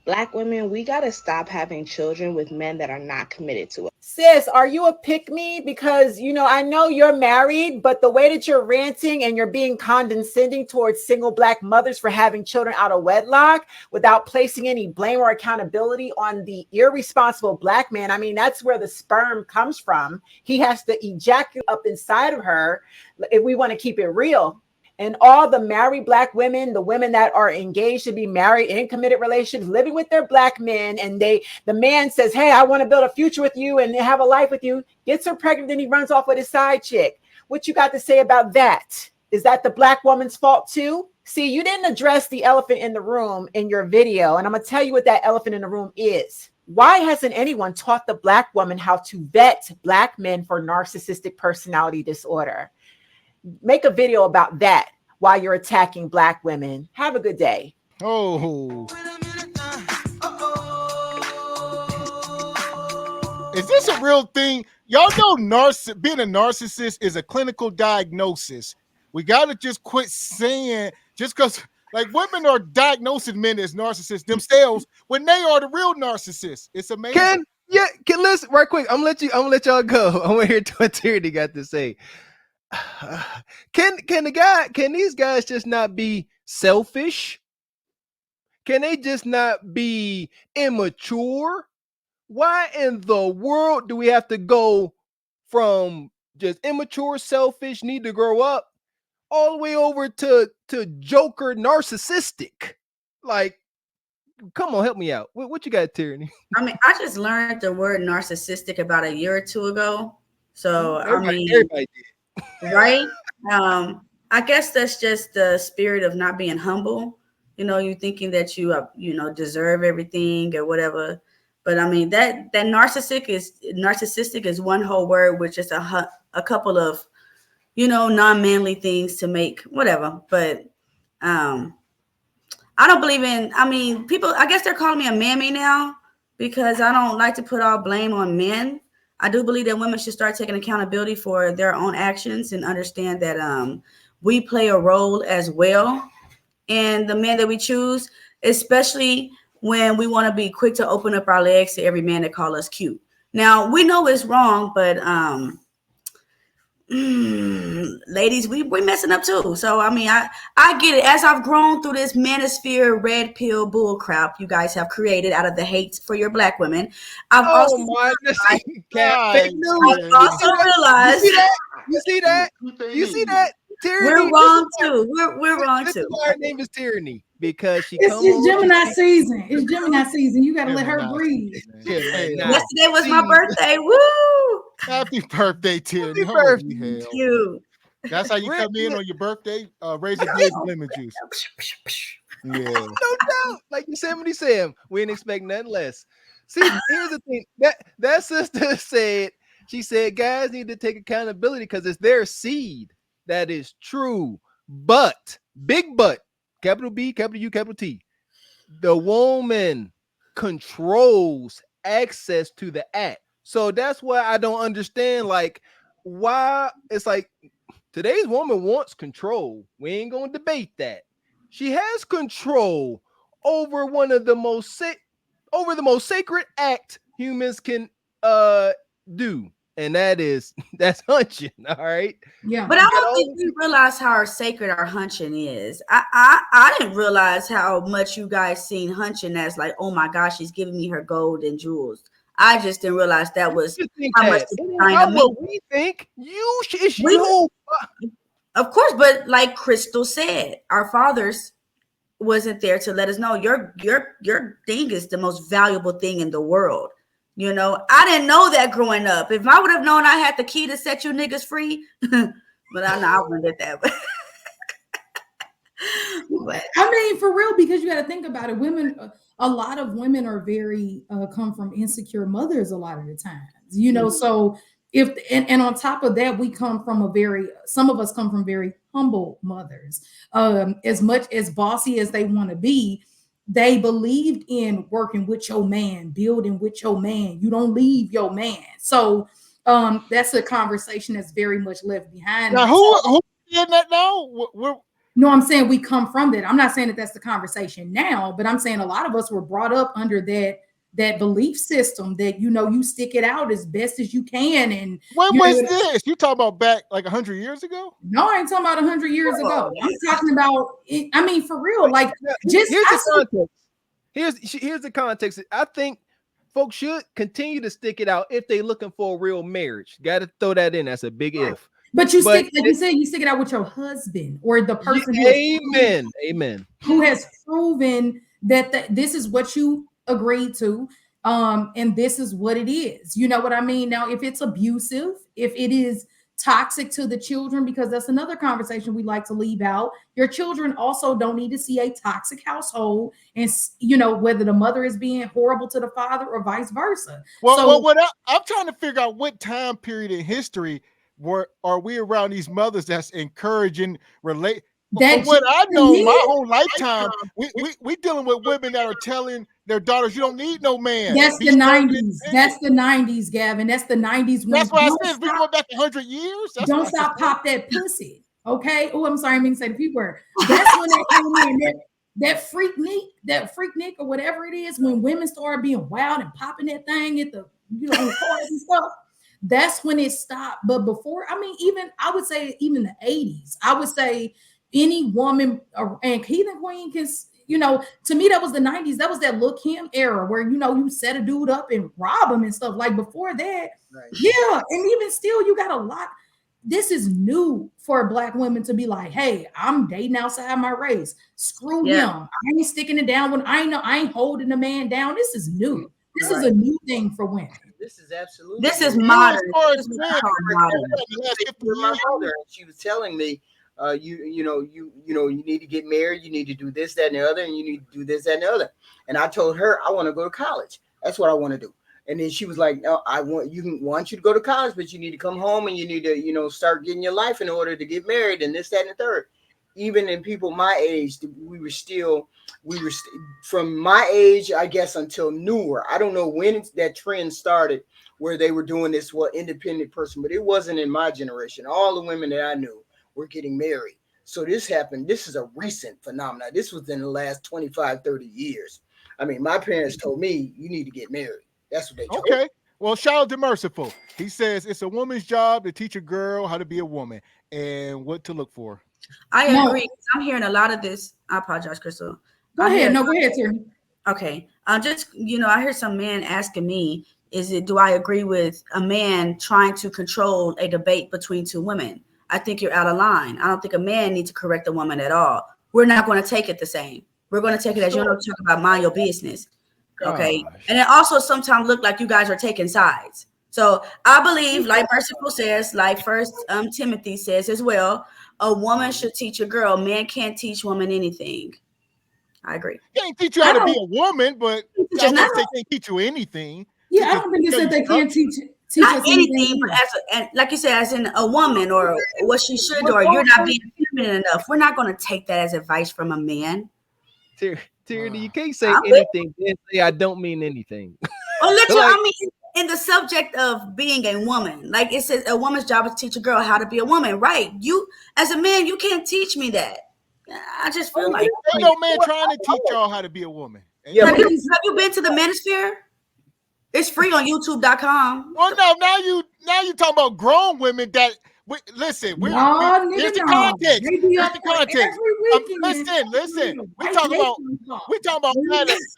Black women, we got to stop having children with men that are not committed to us. Sis, are you a pick me? Because, I know you're married, but the way that you're ranting and you're being condescending towards single Black mothers for having children out of wedlock without placing any blame or accountability on the irresponsible Black man. I mean, that's where the sperm comes from. He has to ejaculate up inside of her if we want to keep it real. And all the married Black women, the women that are engaged to be married in committed relationships, living with their Black men, and the man says, hey, I want to build a future with you and have a life with you, gets her pregnant, then he runs off with his side chick. What you got to say about that? Is that the Black woman's fault too? See, you didn't address the elephant in the room in your video, and I'm going to tell you what that elephant in the room is. Why hasn't anyone taught the Black woman how to vet Black men for narcissistic personality disorder? Make a video about that while you're attacking Black women. Have a good day. Oh. Is this a real thing? Y'all know being a narcissist is a clinical diagnosis. We got to just quit saying, just because like women are diagnosing men as narcissists themselves when they are the real narcissists. It's amazing. Can listen right quick. I'm gonna let y'all go. I want to hear what Tyranny got to say. Can these guys just not be selfish? Can they just not be immature? Why in the world do we have to go from just immature, selfish, need to grow up, all the way over to Joker narcissistic? Like, come on, help me out. What you got, Tyranny? I mean, I just learned the word narcissistic about a year or two ago. So everybody did. Right? I guess that's just the spirit of not being humble. You thinking that you deserve everything or whatever. But I mean that narcissistic is one whole word with just a couple of non-manly things to make whatever. But I don't believe in. I mean, people. I guess they're calling me a mammy now because I don't like to put all blame on men. I do believe that women should start taking accountability for their own actions and understand that we play a role as well in the men that we choose, especially when we want to be quick to open up our legs to every man that call us cute. Now, we know it's wrong, but ladies, we messing up too. So, I mean, I get it. As I've grown through this manosphere red pill bull crap you guys have created out of the hate for your Black women, I've also realized. You see that? You see that? Tyranny, we're wrong too. We're wrong too. Her name is Tyranny because it's Gemini season. It's Gemini season. You gotta let her breathe. Yesterday was my birthday. Woo! Happy birthday, Tyranny. Happy birthday to you. That's how you come in on your birthday. Raise your big lemon juice. Yeah. No doubt. Like Yosemite Sam, we didn't expect nothing less. See, here's the thing. That sister said, she said, guys need to take accountability because it's their seed. That is true. But, big but, capital B, capital U, capital T, the woman controls access to the act. So that's why I don't understand, like, why it's like today's woman wants control. We ain't going to debate that. She has control over one of the most sacred act humans can do. And that's hunching, all right? Yeah. But I don't think you realize how sacred our hunching is. I didn't realize how much you guys seen hunching as like, oh my gosh, she's giving me her gold and jewels. I just didn't realize that was how much we think. Of course, but like Crystal said, our fathers wasn't there to let us know your thing is the most valuable thing in the world. I didn't know that growing up. If I would have known I had the key to set you niggas free, but I know I wouldn't get that. But I mean, for real, because you got to think about it. A lot of women are very come from insecure mothers a lot of the times, so if and on top of that, some of us come from very humble mothers. As much as bossy as they want to be, they believed in working with your man, building with your man. You don't leave your man. So that's a conversation that's very much left behind. Now, who in that now? No, I'm saying we come from that. I'm not saying that that's the conversation now, but I'm saying a lot of us were brought up under that belief system that, you know, you stick it out as best as you can. And when you was know, this? You talking about back like 100 years ago? no, I ain't talking about 100 years ago. I'm talking about, I mean, for real, like just here's the context. Here's the context. I think folks should continue to stick it out if they're looking for a real marriage. Got to throw that in. That's a big if. But you stick, like you said, you stick it out with your husband or the person Amen. Who has proven that this is what you agreed to, and this is what it is. You know what I mean? Now, if it's abusive, if it is toxic to the children, because that's another conversation we like to leave out. Your children also don't need to see a toxic household, and you know, whether the mother is being horrible to the father or vice versa. Well, I'm trying to figure out what time period in history are we around these mothers that's encouraging relate. From what I know, my whole lifetime, we dealing with women that are telling their daughters, you don't need no man. That's the 90s. That's the 90s, Gavin. That's the 90s. That's why I said we going back 100 years. Don't stop pop that pussy. Okay. Oh, I'm sorry. I mean to say the P word. That's when they came in. That freak Nick or whatever it is, when women started being wild and popping that thing at the, you know, cars and stuff. That's when it stopped. But before, I mean, even I would say even the 80s, I would say any woman and Heathen Queen can, you know, to me, that was the 90s. That was that Lil' Kim era where, you know, you set a dude up and rob him and stuff. Like before that, right. Yeah. And even still, you got a lot. This is new for Black women to be like, hey, I'm dating outside my race. Screw him. I ain't sticking it down when I ain't holding a man down. This is new. This is a new thing for women. This is absolutely. This is modern. She was telling me, you need to get married. You need to do this, that, and the other, and you need to do this, that, and the other. And I told her I want to go to college. That's what I want to do. And then she was like, "No, I want you to go to college, but you need to come home and you need to, start getting your life in order to get married and this, that, and the third." Even in people my age, we were from my age, I guess, until newer. I don't know when that trend started where they were doing this independent person, but it wasn't in my generation. All the women that I knew were getting married. So this happened. This is a recent phenomenon. This was in the last 25, 30 years. I mean, my parents told me you need to get married. That's what they told me. Okay. Well, shout out to Merciful. He says it's a woman's job to teach a girl how to be a woman and what to look for. I agree. I'm hearing a lot of this. I apologize, Crystal. Go ahead, Terry. Okay. I heard some man asking me, do I agree with a man trying to control a debate between two women? I think you're out of line. I don't think a man needs to correct a woman at all. We're not going to take it the same. We're going to take it as you don't talk about mind your business. Okay. Gosh. And it also sometimes look like you guys are taking sides. So I believe, like Merciful says, like First Timothy says as well, a woman should teach a girl. Man can't teach woman anything. I agree. They can't teach you how to be a woman, but they can't teach you anything. Yeah, I don't think they said they can't teach not us anything, but and like you said, as in a woman or what she should do, or you're not being feminine enough. We're not going to take that as advice from a man. Tyranny, you can't say anything and say I don't mean anything. Well, literally, I mean, in the subject of being a woman, like it says, a woman's job is to teach a girl how to be a woman, right? You, as a man, you can't teach me that. I just feel like ain't no man trying to teach y'all how to be a woman. Have you been to the Manosphere? It's free on YouTube.com. Well, no, now you talking about grown women that. Here's the context. Here's the context. Listen. We talking about adolescence.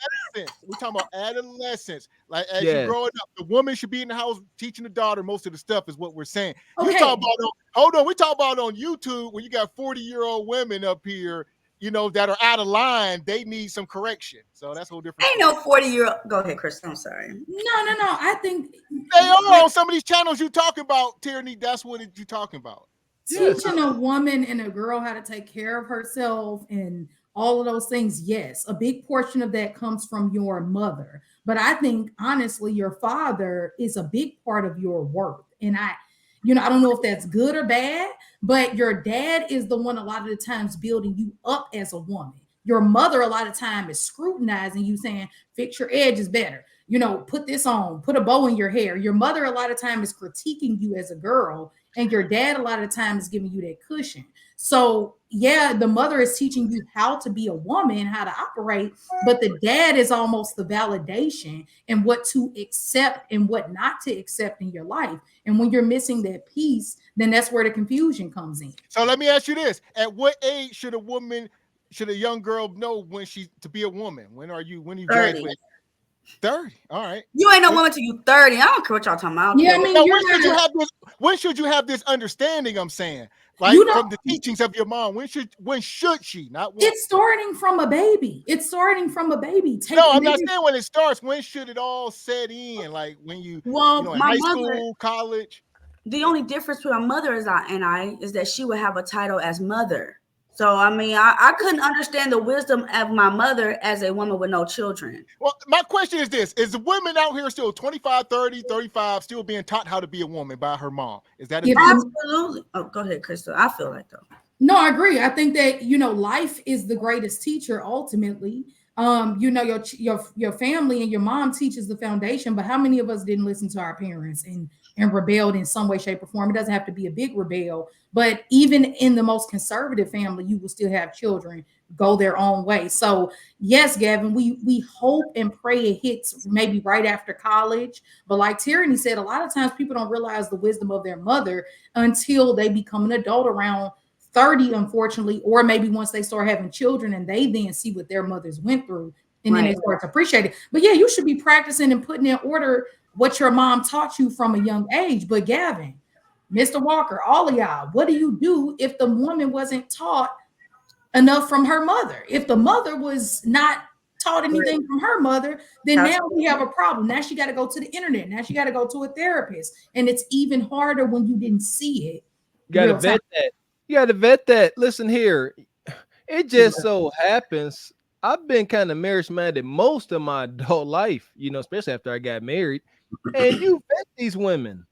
We talking about adolescence. Like as you growing up, the woman should be in the house teaching the daughter most of the stuff is what we're saying. Okay. We talk about on YouTube when you got 40-year-old women up here, that are out of line. They need some correction. So that's a whole different. Ain't no 40-year-old. Go ahead, Chris. I'm sorry. No. I think they are on some of these channels you talking about, Tyranny. That's what you talking about. Teaching a woman and a girl how to take care of herself and all of those things. Yes, a big portion of that comes from your mother. But I think honestly, your father is a big part of your worth. And I don't know if that's good or bad, but your dad is the one a lot of the times building you up as a woman. Your mother a lot of time is scrutinizing you, saying, fix your edges better. Put this on, put a bow in your hair. Your mother a lot of time is critiquing you as a girl and your dad a lot of the time is giving you that cushion. So yeah, the mother is teaching you how to be a woman, how to operate, but the dad is almost the validation and what to accept and what not to accept in your life. And when you're missing that piece, then that's where the confusion comes in. So let me ask you this: at what age should a young girl know when she to be a woman? When you 30. graduate? 30. All right. You ain't no woman till you 30. I don't care what y'all talking about. Yeah, I mean, now, when should you have this understanding? I'm saying, like, from the teachings of your mom. When should she? Not when. It's starting from a baby. It's starting from a baby. I'm not saying when it starts. When should it all set in? Like when in high school, college. The only difference between my mother and I is that she would have a title as mother. So, I mean, I couldn't understand the wisdom of my mother as a woman with no children. Well, my question is this. Is the women out here still 25, 30, 35 still being taught how to be a woman by her mom? Is that absolutely? Oh, go ahead, Crystal. I feel like though. No, I agree. I think that, life is the greatest teacher ultimately. Your family and your mom teaches the foundation, but how many of us didn't listen to our parents and rebelled in some way, shape, or form? It doesn't have to be a big rebel, but even in the most conservative family, you will still have children go their own way. So yes, Gavin, we hope and pray it hits maybe right after college. But like Tyranny said, a lot of times people don't realize the wisdom of their mother until they become an adult around 30, unfortunately, or maybe once they start having children and they then see what their mothers went through and then they start to appreciate it. But yeah, you should be practicing and putting in order what your mom taught you from a young age. But Gavin, Mr. Walker, all of y'all, what do you do if the woman wasn't taught enough from her mother? If the mother was not taught anything from her mother, then now we have a problem. Now she got to go to the internet. Now she got to go to a therapist. And it's even harder when you didn't see it. You got to vet that. You got to vet that. Listen here. It just so happens I've been kind of marriage minded most of my adult life, especially after I got married. And you vet these women.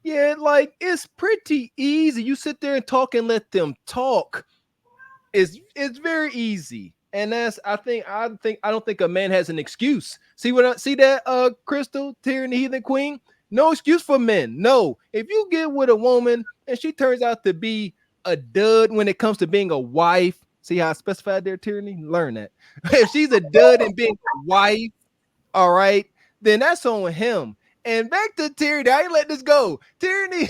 Yeah, like it's pretty easy. You sit there and talk and let them talk. It's very easy. And I don't think a man has an excuse. See that Crystal, Tyranny, Heathen Queen? No excuse for men. No. If you get with a woman and she turns out to be a dud when it comes to being a wife, see how I specified there, Tyranny? Learn that. If she's a dud and being a wife, all right, then that's on him. And back to Tyranny, I ain't let this go. Tyranny,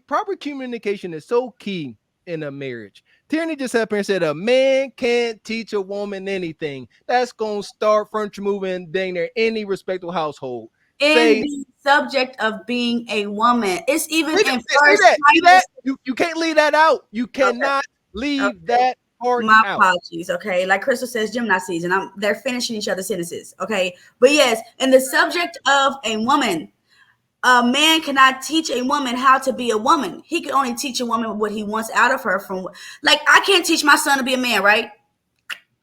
proper communication is so key in a marriage. Tyranny just up here and said a man can't teach a woman anything. That's gonna start furniture moving dang near any respectable household. In the subject of being a woman, it's even in first. See that? You can't leave that out. You cannot leave that part My out. apologies. Okay, like Crystal says, Gemini season. They're finishing each other's sentences. Okay, but yes, in the subject of a woman, a man cannot teach a woman how to be a woman. He can only teach a woman what he wants out of her. Like I can't teach my son to be a man, right?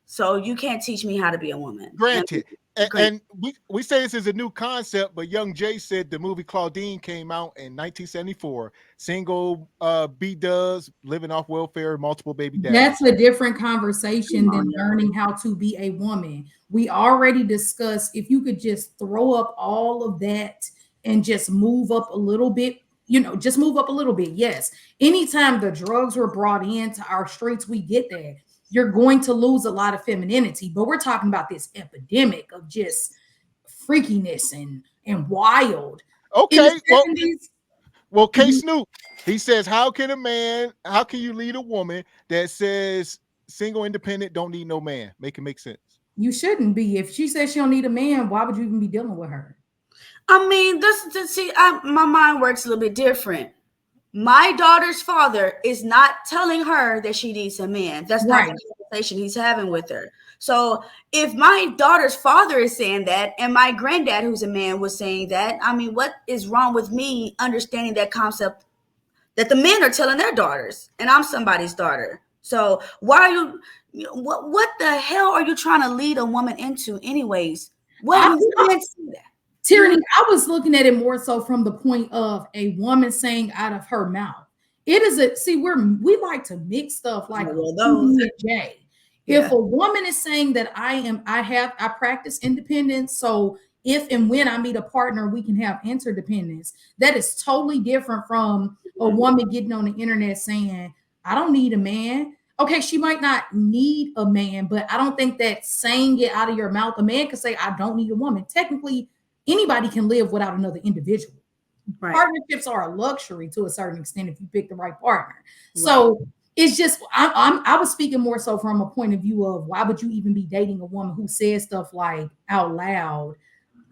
So you can't teach me how to be a woman. Granted. And we say this is a new concept, but Young Jay said the movie Claudine came out in 1974. Single B-dubs, living off welfare, multiple baby dads. That's a different conversation than learning how to be a woman. We already discussed if you could just throw up all of that and just move up a little bit, just move up a little bit. Yes. Anytime the drugs were brought into our streets, we get that. You're going to lose a lot of femininity, but we're talking about this epidemic of just freakiness and wild. Okay. Well, K Snoop, he says, how can you lead a woman that says single, independent, don't need no man? Make it make sense. You shouldn't be. If she says she don't need a man, why would you even be dealing with her? I mean, my mind works a little bit different. My daughter's father is not telling her that she needs a man. That's not the conversation he's having with her. So if my daughter's father is saying that and my granddad, who's a man, was saying that, I mean, what is wrong with me understanding that concept that the men are telling their daughters and I'm somebody's daughter? So why are you, what the hell are you trying to lead a woman into anyways? What you can't see that. Tyranny, I was looking at it more so from the point of a woman saying out of her mouth. It is we like to mix stuff like J. If a woman is saying that I practice independence, so if and when I meet a partner, we can have interdependence. That is totally different from a woman getting on the internet saying, I don't need a man. Okay, she might not need a man, but I don't think that saying it out of your mouth, a man can say, I don't need a woman. Technically, anybody can live without another individual. Right. Partnerships are a luxury to a certain extent if you pick the right partner. Right. So it's just, I was speaking more so from a point of view of why would you even be dating a woman who says stuff like out loud,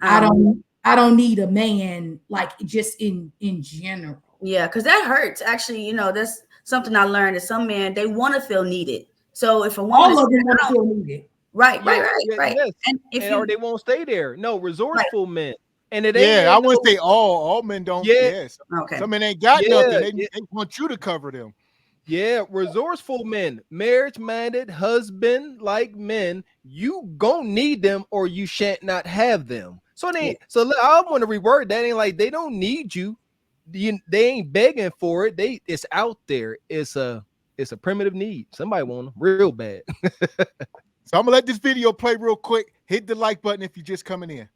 I don't need a man, like just in general. Yeah, because that hurts. Actually, you know, that's something I learned is some men, they want to feel needed. So if a woman all of them want to feel needed. Right. Yes. And if or they won't stay there. No, resourceful men. And it ain't. Yeah, I wouldn't say all men don't. Yeah. Yes. Okay. Some men ain't got nothing. They want you to cover them. Yeah, resourceful men, marriage-minded, husband-like men, you gonna need them or you shan't not have them. So so I want to reword that. Ain't like they don't need you. They ain't begging for it. It's out there. It's a primitive need. Somebody want them real bad. So I'm gonna let this video play real quick. Hit the like button if you're just coming in.